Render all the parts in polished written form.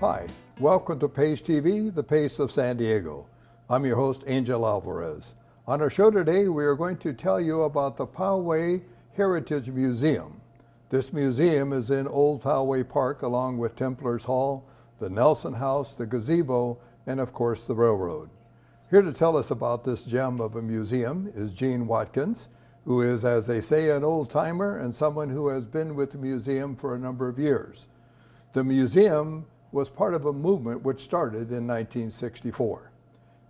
Hi, welcome to Pace TV, the Pace of San Diego. I'm your host, Angel Alvarez. On our show today, we are going to tell you about the Poway Heritage Museum. This museum is in Old Poway Park, along with Templars Hall, the Nelson House, the gazebo, and of course the railroad. Here to tell us about this gem of a museum is Gene Watkins, who is, as they say, an old-timer and someone who has been with the museum for a number of years. The museum was part of a movement which started in 1964.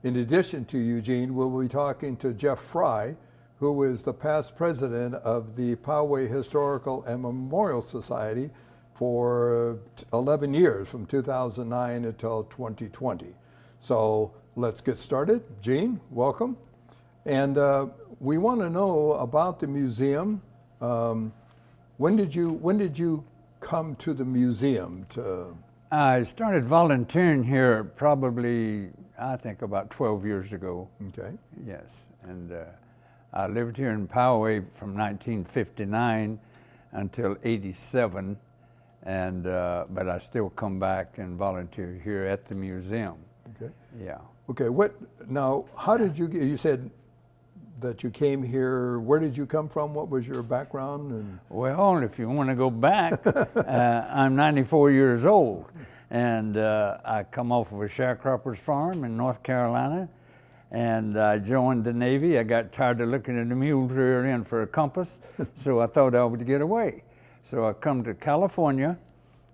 In addition to Eugene, we'll be talking to Jeff Fry, who is the past president of the Poway Historical and Memorial Society for 11 years, from 2009 until 2020. So let's get started. Gene, welcome. And we want to know about the museum. When did you come to the museum? I started volunteering here probably, I think, about 12 years ago. Okay. Yes, and I lived here in Poway from 1959 until '87, and but I still come back and volunteer here at the museum. Okay. Yeah. Okay. Now? How did you get? You said that you came here. Where did you come from? What was your background? And well, if you want to go back, I'm 94 years old, and I come off of a sharecropper's farm in North Carolina, and I joined the Navy. I got tired of looking at the mule's rear end for a compass, so I thought I would get away. So I come to California,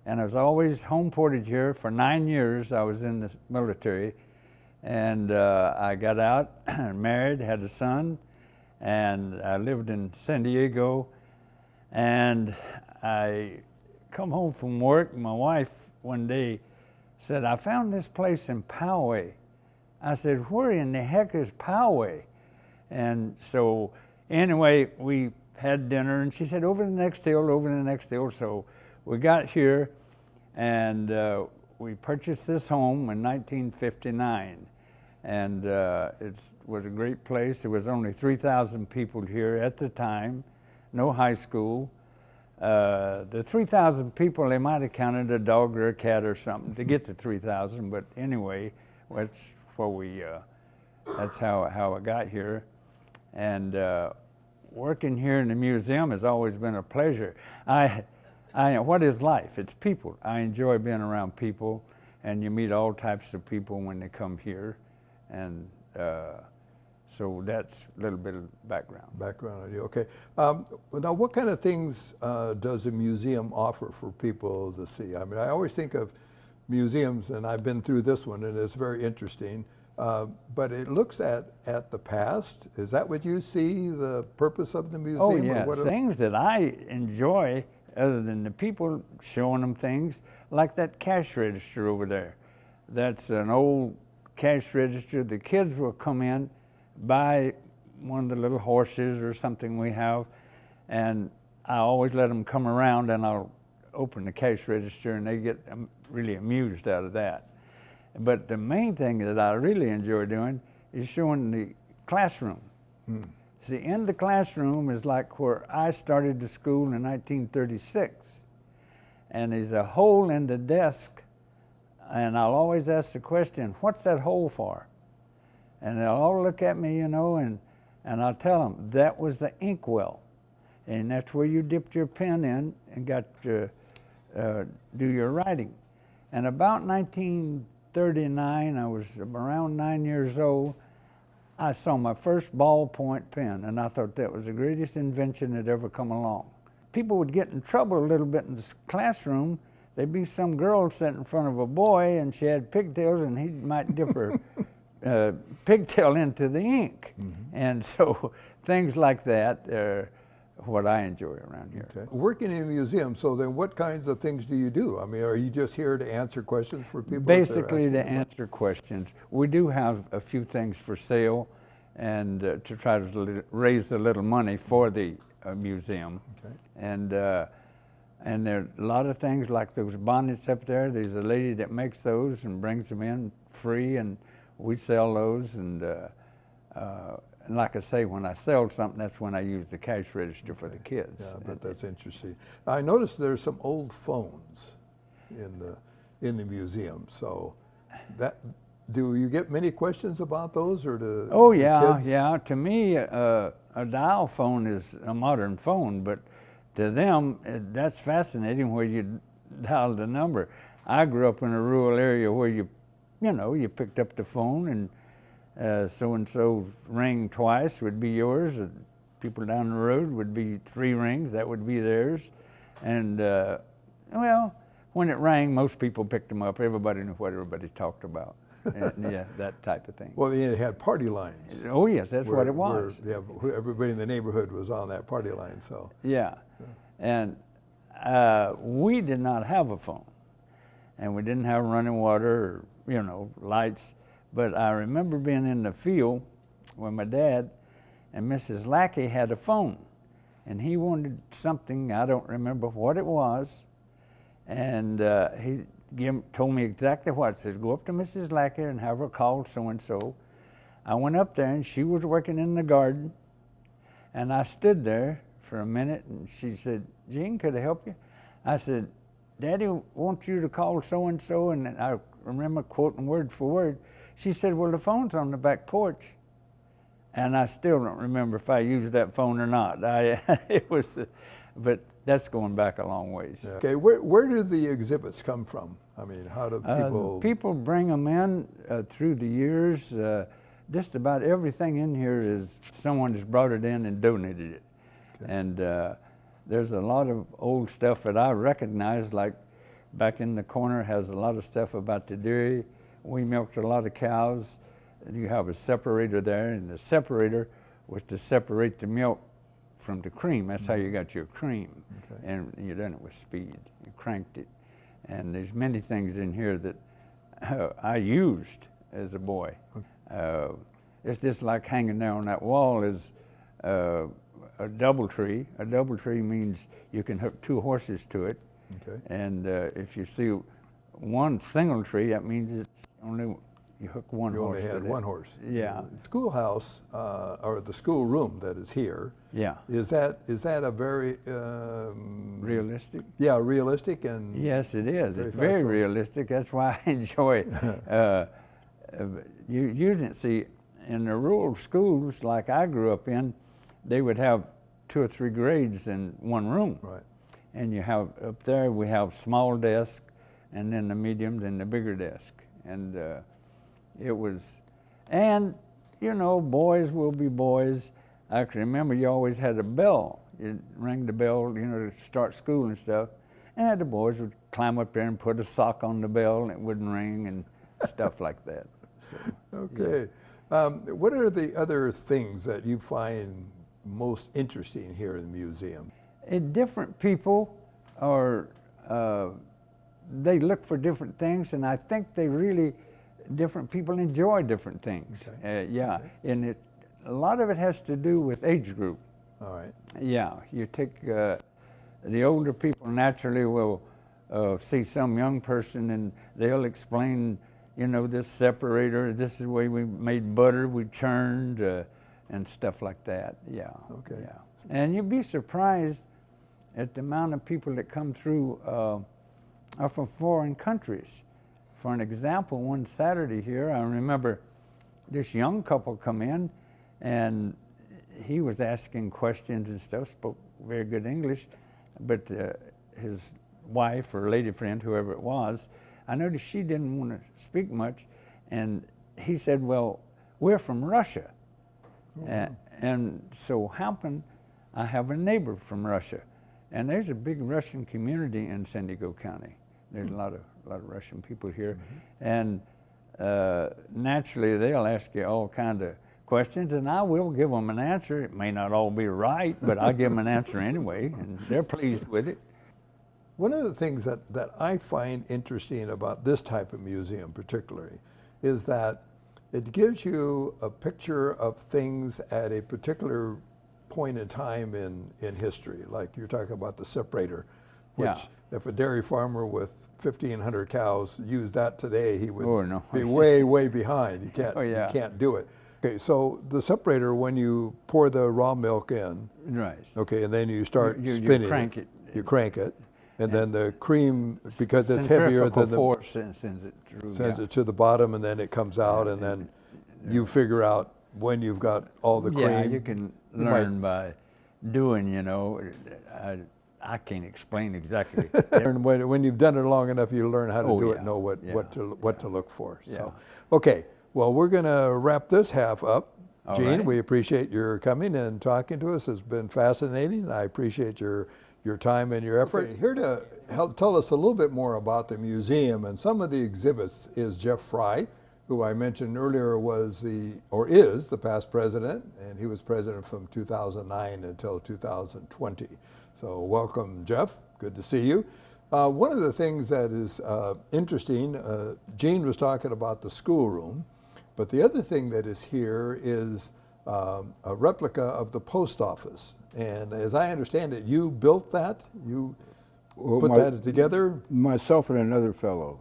and I was always home ported here. For 9 years, I was in the military. And I got out, married, had a son, and I lived in San Diego. And I come home from work, my wife one day said, "I found this place in Poway." I said, "Where in the heck is Poway?" And so anyway, we had dinner, and she said, "Over the next hill, over the next hill." So we got here, and we purchased this home in 1959. And it was a great place. There was only 3,000 people here at the time, no high school. The 3,000 people, they might have counted a dog or a cat or something to get to 3,000, but anyway, that's where that's how I got here. And working here in the museum has always been a pleasure. What is life? It's people. I enjoy being around people, and you meet all types of people when they come here. And so that's a little bit of background. Background idea, okay. Now, what kind of things does a museum offer for people to see? I mean, I always think of museums, and I've been through this one, and it's very interesting, but it looks at the past. Is that what you see, the purpose of the museum? Oh, yeah, things that I enjoy, other than the people showing them things, like that cash register over there. That's an old cash register. The kids will come in, buy one of the little horses or something we have, and I always let them come around, and I'll open the cash register, and they get really amused out of that. But the main thing that I really enjoy doing is showing the classroom. See, in the classroom is like where I started the school in 1936, and there's a hole in the desk. And I'll always ask the question, "What's that hole for?" And they'll all look at me, you know, and I'll tell them, that was the inkwell. And that's where you dipped your pen in and got to do your writing. And about 1939, I was around 9 years old, I saw my first ballpoint pen, and I thought that was the greatest invention that ever come along. People would get in trouble a little bit in this classroom. There'd be some girl sitting in front of a boy, and she had pigtails, and he might dip her pigtail into the ink. And so things like that are what I enjoy around here. Okay. Working in a museum, so then what kinds of things do you do? I mean, are you just here to answer questions for people? Basically to answer questions. We do have a few things for sale, and to try to raise a little money for the museum. Okay. And there are a lot of things like those bonnets up there. There's a lady that makes those and brings them in free, and we sell those. And like I say, when I sell something, that's when I use the cash register for the kids. Yeah, but that's interesting. I noticed there's some old phones in in the museum. So that, do you get many questions about those, or do Oh the yeah, kids? yeah. To me, a dial phone is a modern phone, but to them, that's fascinating where you dial the number. I grew up in a rural area where you know, you picked up the phone and so-and-so rang twice would be yours. And people down the road would be 3 rings, that would be theirs. And well, when it rang, most people picked them up. Everybody knew what everybody talked about. And, yeah, that type of thing. Well, they had party lines. Oh yes, that's what it was. Everybody in the neighborhood was on that party line. So Yeah, and we did not have a phone, and we didn't have running water or, you know, lights. But I remember being in the field with my dad, and Mrs. Lackey had a phone, and he wanted something, I don't remember what it was, and he told me exactly what. He said, go up to Mrs. Lackey and have her call so-and-so. I went up there, and she was working in the garden, and I stood there for a minute, and she said, Gene, could I help you? I said, Daddy wants you to call so-and-so, and I remember quoting word for word. She said, well, the phone's on the back porch. And I still don't remember if I used that phone or not. It was, but that's going back a long ways. yeah. Okay, where do the exhibits come from? I mean, how do people? People bring them in through the years. Just about everything in here is someone has brought it in and donated it. Okay. And there's a lot of old stuff that I recognize, like back in the corner has a lot of stuff about the dairy. We milked a lot of cows. You have a separator there, and the separator was to separate the milk from the cream. That's how you got your cream. Okay. And you done it with speed. You cranked it. And there's many things in here that I used as a boy. Okay. It's just like hanging there on that wall is a double tree. A double tree means you can hook 2 horses to it. Okay. And if you see one single tree, that means it's only, you hook one horse. You only had one horse. Yeah. The schoolhouse, or the schoolroom that is here. Yeah. Is that a very realistic? Yeah, realistic and. Yes, it is. It's very realistic. That's why I enjoy it. You didn't see in the rural schools like I grew up in, they would have 2 or 3 grades in one room. Right. And you have up there we have small desks, and then the mediums and the bigger desk. And it was, and you know, boys will be boys. I can remember you always had a bell. You'd ring the bell, you know, to start school and stuff. And the boys would climb up there and put a sock on the bell and it wouldn't ring and stuff like that. So, okay. Yeah. What are the other things that you find most interesting here in the museum? Different people are, they look for different things, and I think they really, different people enjoy different things. Okay. Yeah, okay. And a lot of it has to do with age group. All right. Yeah, you take, the older people naturally will see some young person and they'll explain, you know, this separator, this is the way we made butter, we churned, and stuff like that, yeah. Okay. Yeah. And you'd be surprised at the amount of people that come through are from foreign countries. For an example, one Saturday here, I remember this young couple come in, and he was asking questions and stuff, spoke very good English, but his wife or lady friend, whoever it was, I noticed she didn't want to speak much, and he said, well, we're from Russia. Oh. And so happened, I have a neighbor from Russia. And there's a big Russian community in San Diego County. There's a lot of Russian people here. Mm-hmm. And naturally, they'll ask you all kinds of questions, and I will give them an answer. It may not all be right, but I'll give them an answer anyway, and they're pleased with it. One of the things that I find interesting about this type of museum particularly is that it gives you a picture of things at a particular point in time in history. Like you're talking about the separator, which if a dairy farmer with 1,500 cows used that today, he would be way, way behind. You can't, you can't do it. Okay, so the separator, when you pour the raw milk in, right? Okay, and then you start spinning. You crank it. You crank it. And then the cream, because it's heavier Centrifugal than the, force sends it through. sends Yeah. it to the bottom, and then it comes out, and then you figure out when you've got all the cream. Yeah, you can learn by doing, you know. I can't explain exactly. And when you've done it long enough, you learn how to Oh, do yeah. it, know what Yeah. to look for. Yeah. So, okay, well, we're going to wrap this half up. All Gene, right. we appreciate your coming and talking to us. It's been fascinating. I appreciate your time and your effort. Okay, here to help tell us a little bit more about the museum and some of the exhibits is Jeff Fry, who I mentioned earlier is the past president, and he was president from 2009 until 2020. So welcome, Jeff. Good to see you. One of the things that is interesting, Gene was talking about the schoolroom, but the other thing that is here is a replica of the post office. And as I understand it, you built that? You put that together? Myself and another fellow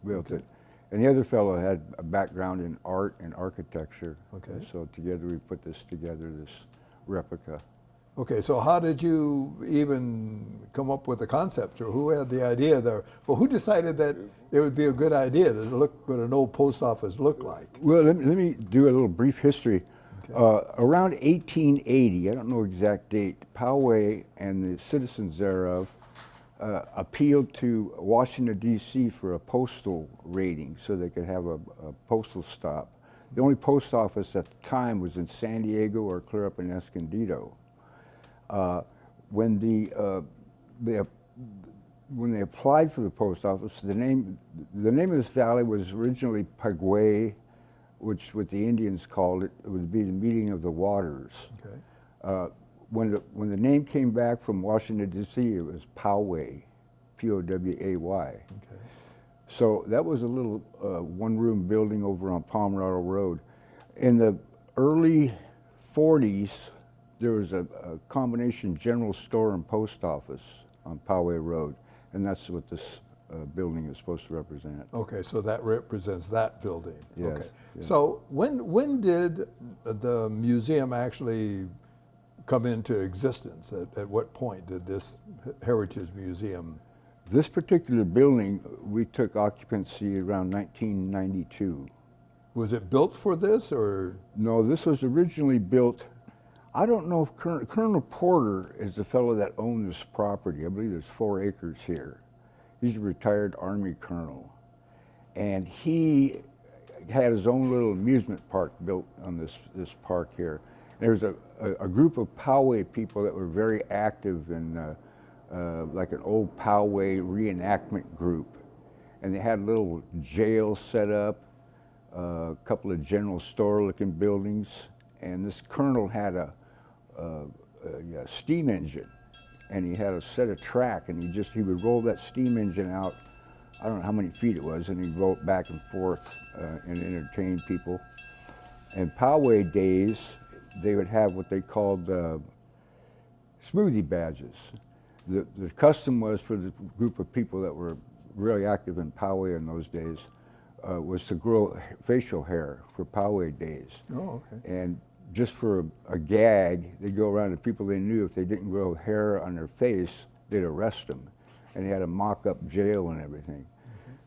built Okay. it. And the other fellow had a background in art and architecture. Okay. And so together we put this together, this replica. Okay, so how did you even come up with the concept, or who had the idea there? Well, who decided that it would be a good idea to look what an old post office looked like? Well, let me do a little brief history. Around 1880, I don't know exact date, Poway and the citizens thereof appealed to Washington, D.C. for a postal rating so they could have a postal stop. The only post office at the time was in San Diego or clear up in Escondido. When they applied for the post office, the name of this valley was originally POWAY, which what the Indians called it. It would be the meeting of the waters. Okay. When the name came back from Washington D.C., it was Poway, P-O-W-A-Y. Okay. So that was a little one-room building over on Pomerado Road. In the early 40s, there was a combination general store and post office on Poway Road, and that's what this building is supposed to represent. Okay, so that represents that building. Yes, Okay. yes. So when did the museum actually come into existence? At what point did this Heritage Museum? This particular building, we took occupancy around 1992. Was it built for this, or? No, this was originally built, I don't know if Colonel Porter is the fellow that owned this property. I believe there's 4 acres here. He's a retired Army colonel. And he had his own little amusement park built on this park here. There's a group of Poway people that were very active in like an Old Poway reenactment group. And they had a little jail set up, a couple of general store looking buildings. And this colonel had a steam engine, and he had a set of track, and he would roll that steam engine out. I don't know how many feet it was, and he'd roll it back and forth and entertain people. In Poway days, they would have what they called smoothie badges. The custom was for the group of people that were really active in Poway in those days was to grow facial hair for Poway days. Oh, okay. And just for a gag, they'd go around to people they knew. If they didn't grow hair on their face, they'd arrest them. And they had a mock-up jail and everything.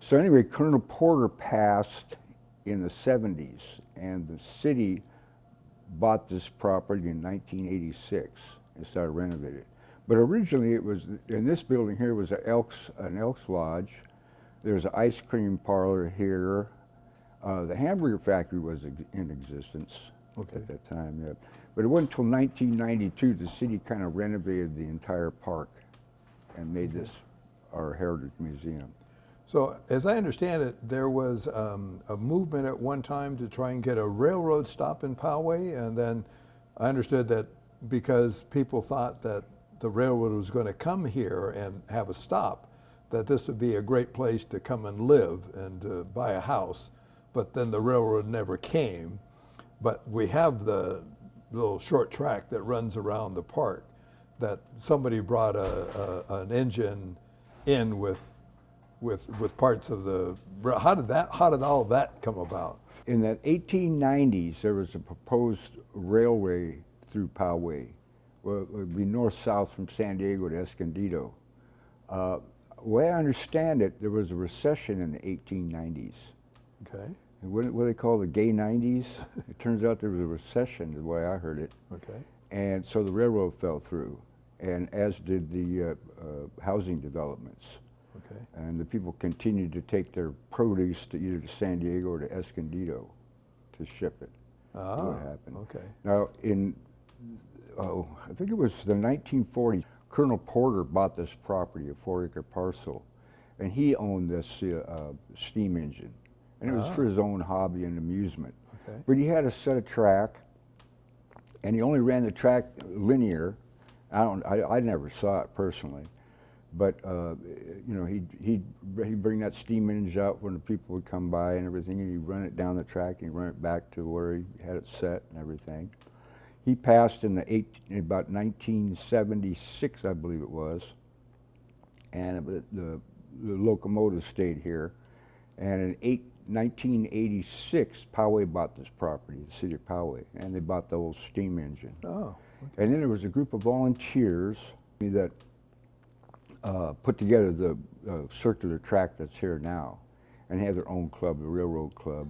So anyway, Colonel Porter passed in the 70s, and the city bought this property in 1986 and started renovating it. But originally it was, in this building here was an Elks Lodge. There was an ice cream parlor here. The hamburger factory was in existence. Okay. At that time, yeah. But it wasn't until 1992 the city kind of renovated the entire park and made this our Heritage Museum. So as I understand it, there was a movement at one time to try and get a railroad stop in Poway, and then I understood that because people thought that the railroad was going to come here and have a stop, that this would be a great place to come and live and buy a house, but then the railroad never came. But we have the little short track that runs around the park that somebody brought an engine in with parts of the, how did all of that come about? In the 1890s, there was a proposed railway through Poway. Well, it would be north-south from San Diego to Escondido. The way I understand it, there was a recession in the 1890s. Okay. And what they call the gay 90s? It turns out there was a recession, the way I heard it. Okay. And so the railroad fell through, and as did the housing developments. Okay. And the people continued to take their produce to either to San Diego or to Escondido to ship it. That's what happened. Okay. Now, I think it was the 1940s, Colonel Porter bought this property, a 4-acre parcel, and he owned this steam engine. And it was for his own hobby and amusement. Okay. But he had a set of track, and he only ran the track linear. I never saw it personally, but you know, he'd bring that steam engine out when the people would come by and everything, and he'd run it down the track and he'd run it back to where he had it set and everything. He passed in about 1976, I believe it was, and the locomotive stayed here. And in 1986, Poway bought this property, the city of Poway, and they bought the old steam engine. Oh. Okay. And then there was a group of volunteers that put together the circular track that's here now, and had their own club, the Railroad Club.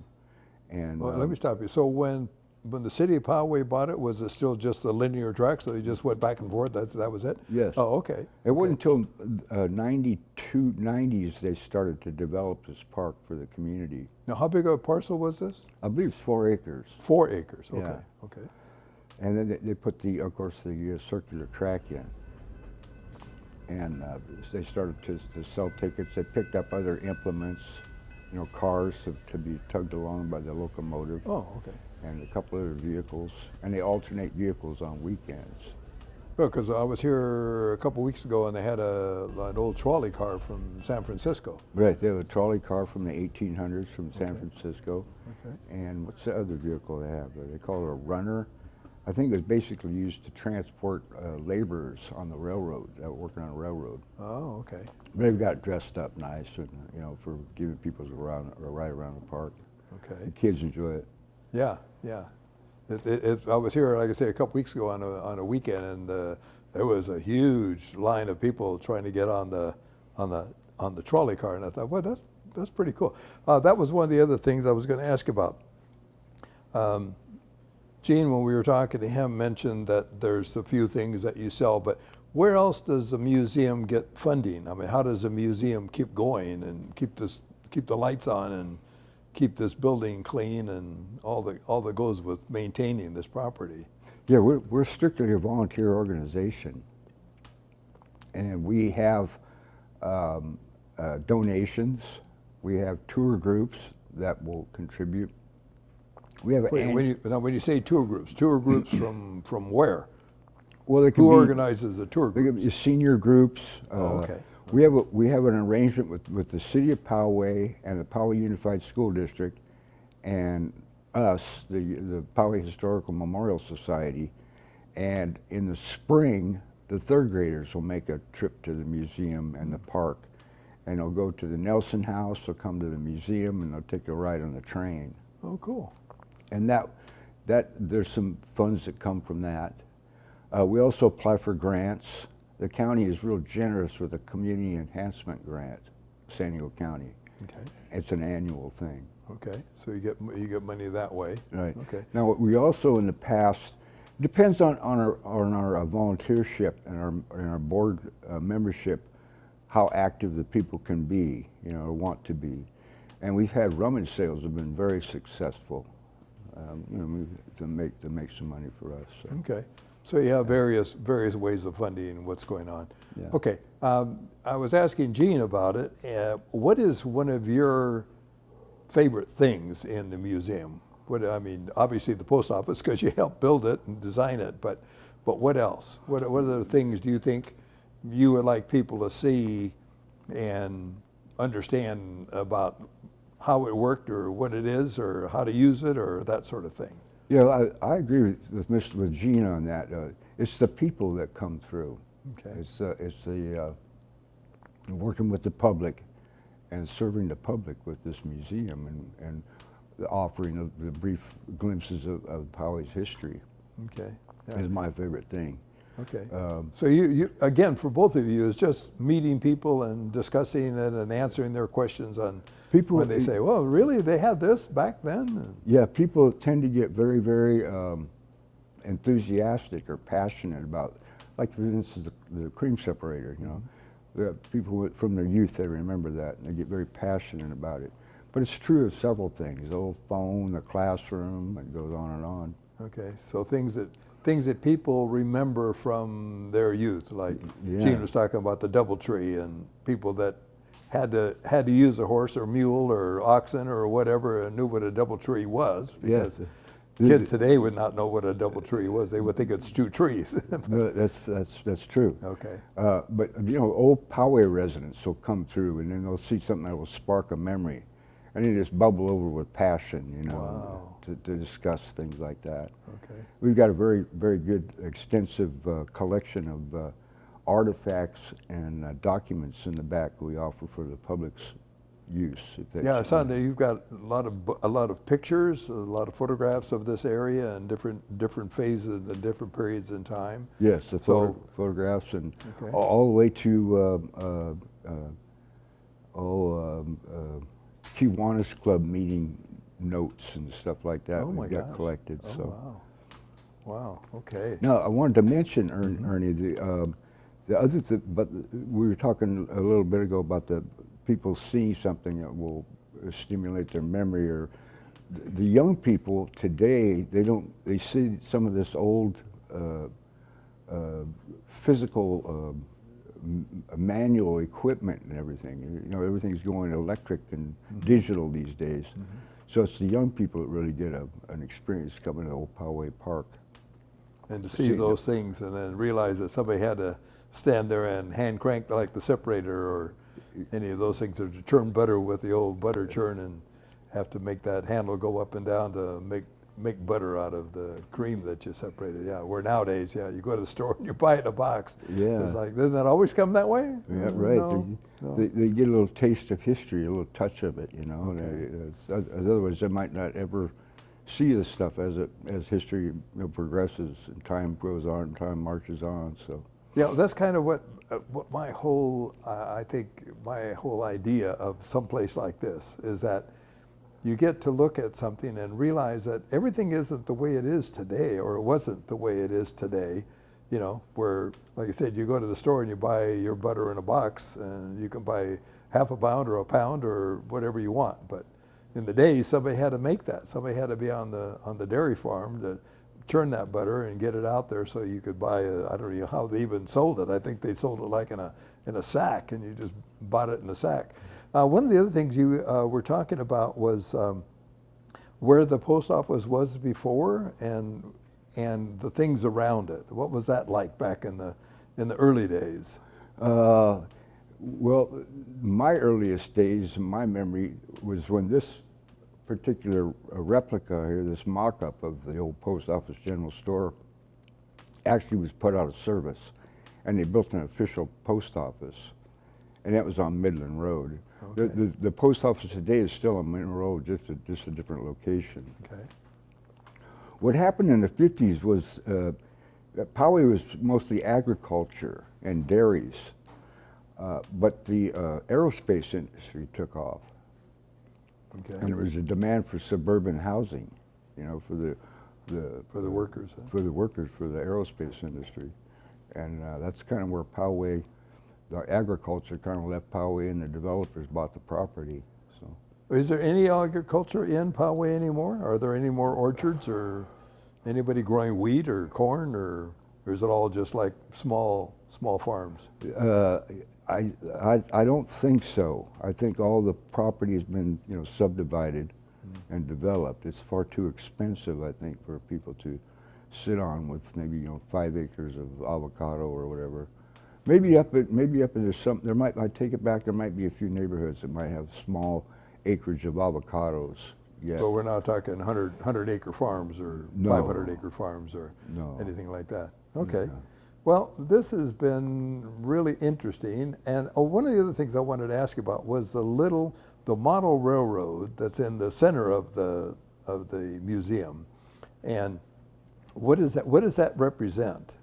And Well, let me stop you. So when the city of Poway bought it, was it still just a linear track? So they just went back and forth. That was it. Yes. Oh, okay. It wasn't until 90s they started to develop this park for the community. Now, how big a parcel was this? I believe it's 4 acres. 4 acres. Okay. Yeah. Okay. And then they put of course, the circular track in. And they started to sell tickets. They picked up other implements, you know, cars to be tugged along by the locomotive. Oh, okay. And a couple other vehicles. And they alternate vehicles on weekends. Well, because I was here a couple weeks ago, and they had an old trolley car from San Francisco. Right, they have a trolley car from the 1800s from San Okay. Francisco. Okay. And what's the other vehicle they have? They call it a runner. I think it was basically used to transport laborers on the railroad, that were working on a railroad. Oh, okay. They've got it dressed up nice, and, you know, for giving people a ride around the park. Okay. The kids enjoy it. Yeah, yeah. I was here, like I say, a couple weeks ago on a weekend, and there was a huge line of people trying to get on the trolley car, and I thought, well, that's pretty cool. That was one of the other things I was going to ask about. Gene, when we were talking to him, mentioned that there's a few things that you sell, but where else does a museum get funding? I mean, how does a museum keep going and keep the lights on and keep this building clean and all that goes with maintaining this property? Yeah, we're strictly a volunteer organization, and we have donations. We have tour groups that will contribute. We have When you say tour groups from where? Well, they Who organizes the tour They could groups? be senior groups. Okay. We have an arrangement with the city of Poway and the Poway Unified School District, and us, the Poway Historical Memorial Society. And in the spring, the 3rd graders will make a trip to the museum and the park, and they'll go to the Nelson House. They'll come to the museum, and they'll take a ride on the train. Oh, cool. And that there's some funds that come from that. We also apply for grants. The county is real generous with a community enhancement grant, San Diego County. Okay. It's an annual thing. Okay. So you get money that way. Right. Okay. Now we also in the past, depends on our volunteership and our board membership, how active the people can be, you know, or want to be. And we've had rummage sales have been very successful. You know, to make some money for us. So. Okay. So you have various ways of funding what's going on. Yeah. Okay. I was asking Gene about it. What is one of your favorite things in the museum? I mean, obviously the post office, because you helped build it and design it, but what else? What other things do you think you would like people to see and understand about how it worked or what it is or how to use it or that sort of thing? Yeah, I agree with Gene on that. It's the people that come through. Okay. It's the working with the public and serving the public with this museum and offering the brief glimpses of Poway's history Okay. Yeah. is my favorite thing. Okay. So you again, for both of you, is just meeting people and discussing it and answering their questions on People, when they say, "Well, really, they had this back then." Yeah, people tend to get very, very enthusiastic or passionate about, like for instance, the cream separator. You know, people from their youth, they remember that, and they get very passionate about it. But it's true of several things: the old phone, the classroom, it goes on and on. Okay, so things that people remember from their youth, like Yeah. Gene was talking about the DoubleTree, and people that had to use a horse or mule or oxen or whatever and knew what a DoubleTree was, because Yes. kids today would not know what a DoubleTree was. They would think it's two trees. No, that's true. Okay. But you know, old Poway residents will come through, and then they'll see something that will spark a memory, and they just bubble over with passion, you know, Wow. to discuss things like that. Okay. We've got a very, very good, extensive collection of artifacts and documents in the back we offer for the public's use. If that's- Yeah, I saw that you've got a lot of pictures, a lot of photographs of this area and different phases and different periods in time. Yes, the So- photographs and Okay. all the way to Kiwanis Club meeting notes and stuff like that. Oh my We've got gosh. collected. Oh, So wow. Wow. Okay. now I wanted to mention, Ernie, the other thing, but we were talking a little bit ago about the people seeing something that will stimulate their memory, or the young people today, they see some of this old physical manual equipment and everything. You know, everything's going electric and digital these days. So it's the young people that really get an experience coming to Old Poway Park. And to see those things and then realize that somebody had to stand there and hand crank like the separator or any of those things, or to churn butter with the old butter churn and have to make that handle go up and down to make butter out of the cream that you separated. Yeah, where nowadays, yeah, you go to the store and you buy it in a box. Yeah. It's like, doesn't that always come that way? Yeah, right. No, no. They get a little taste of history, a little touch of it, you know. Okay. Otherwise, they might not ever see this stuff as history, you know, progresses and time goes on, and time marches on. So. Yeah, that's kind of what my whole, I think my whole idea of some place like this is that you get to look at something and realize that everything isn't the way it is today, or it wasn't the way it is today, you know, where, like I said, you go to the store and you buy your butter in a box, and you can buy half a pound or a pound or whatever you want. But in the day, somebody had to make that. Somebody had to be on the dairy farm to churn that butter and get it out there so you could buy I don't know how they even sold it. I think they sold it like in a sack, and you just bought it in a sack. One of the other things you were talking about was where the post office was before and the things around it. What was that like back in the early days? Well, my earliest days, my memory was when this particular replica here, this mock-up of the old post office general store, actually was put out of service, and they built an official post office, and that was on Midland Road. Okay. The post office today is still on Midland Road, just a different location. Okay. What happened in the 50s was Poway was mostly agriculture and dairies, but the aerospace industry took off. Okay. And there was a demand for suburban housing, you know, for the workers. Huh? for the workers for the aerospace industry, and that's kind of where Poway, the agriculture kind of left Poway, and the developers bought the property. So, Is there any agriculture in Poway anymore? Are there any more orchards or anybody growing wheat or corn, or is it all just like small farms? I don't think so. I think all the property has been, you know, subdivided and developed. It's far too expensive, I think, for people to sit on with maybe, you know, 5 acres of avocado or whatever. Maybe up at there's some, there might, I take it back, there might be a few neighborhoods that might have small acreage of avocados yet. So we're not talking 100 acre farms or No. 500 acre farms or No. anything like that. Okay. No. Well, this has been really interesting. And one of the other things I wanted to ask you about was the model railroad that's in the center of the museum. And what does that represent?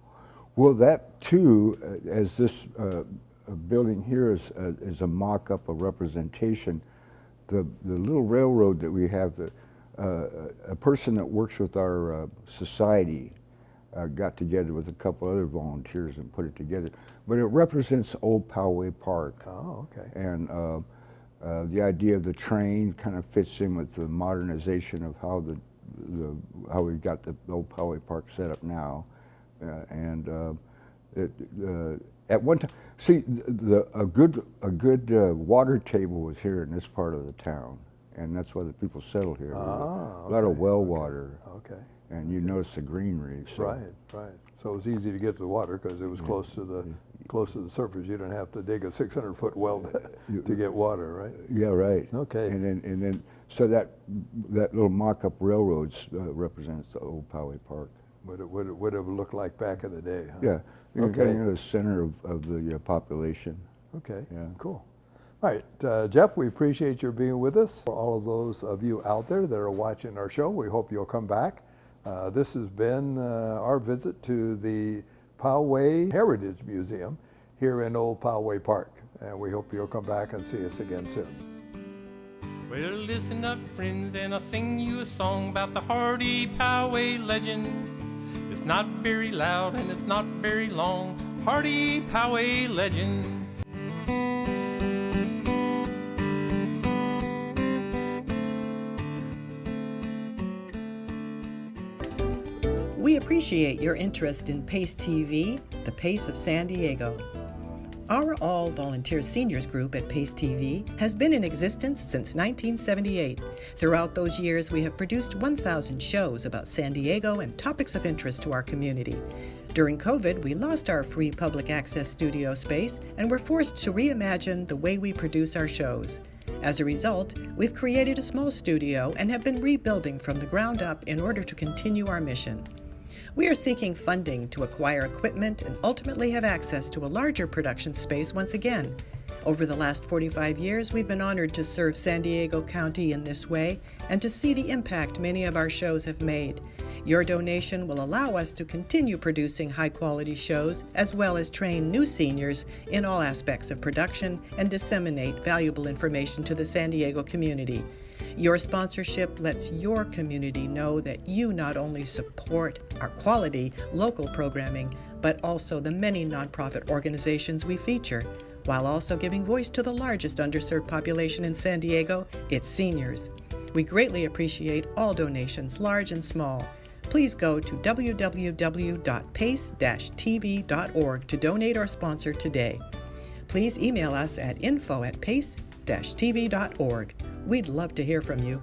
Well, that too, as this building here is a mock-up, a representation, the little railroad that we have, a person that works with our society got together with a couple other volunteers and put it together. But it represents Old Poway Park. Oh, okay. And the idea of the train kind of fits in with the modernization of how how we've got the Old Poway Park set up now. At one time, see, a good water table was here in this part of the town, and that's why the people settled here. Ah, A lot of okay, well okay, water, Okay. and you notice the greenery. So. Right, right. So it was easy to get to the water because it was close to the surface. You didn't have to dig a 600-foot well to get water, right? Yeah, right. Okay. And then so that little mock-up railroads represents the Old Poway Park. What it would have looked like back in the day, huh? Yeah. Okay. You're the center of the population. Okay, Yeah. cool. All right, Jeff, we appreciate your being with us. For all of those of you out there that are watching our show, we hope you'll come back. This has been our visit to the Poway Heritage Museum here in Old Poway Park, and we hope you'll come back and see us again soon. Well, listen up, friends, and I'll sing you a song about the hardy Poway legend. It's not very loud and it's not very long. Hardy Poway legend. We appreciate your interest in PACE TV, the Pace of San Diego. Our all-volunteer seniors group at PACE TV has been in existence since 1978. Throughout those years, we have produced 1,000 shows about San Diego and topics of interest to our community. During COVID, we lost our free public access studio space and were forced to reimagine the way we produce our shows. As a result, we've created a small studio and have been rebuilding from the ground up in order to continue our mission. We are seeking funding to acquire equipment and ultimately have access to a larger production space once again. Over the last 45 years, we've been honored to serve San Diego County in this way and to see the impact many of our shows have made. Your donation will allow us to continue producing high-quality shows as well as train new seniors in all aspects of production and disseminate valuable information to the San Diego community. Your sponsorship lets your community know that you not only support our quality local programming, but also the many nonprofit organizations we feature, while also giving voice to the largest underserved population in San Diego, its seniors. We greatly appreciate all donations, large and small. Please go to www.pace-tv.org to donate or sponsor today. Please email us at info@pace-tv.org. We'd love to hear from you.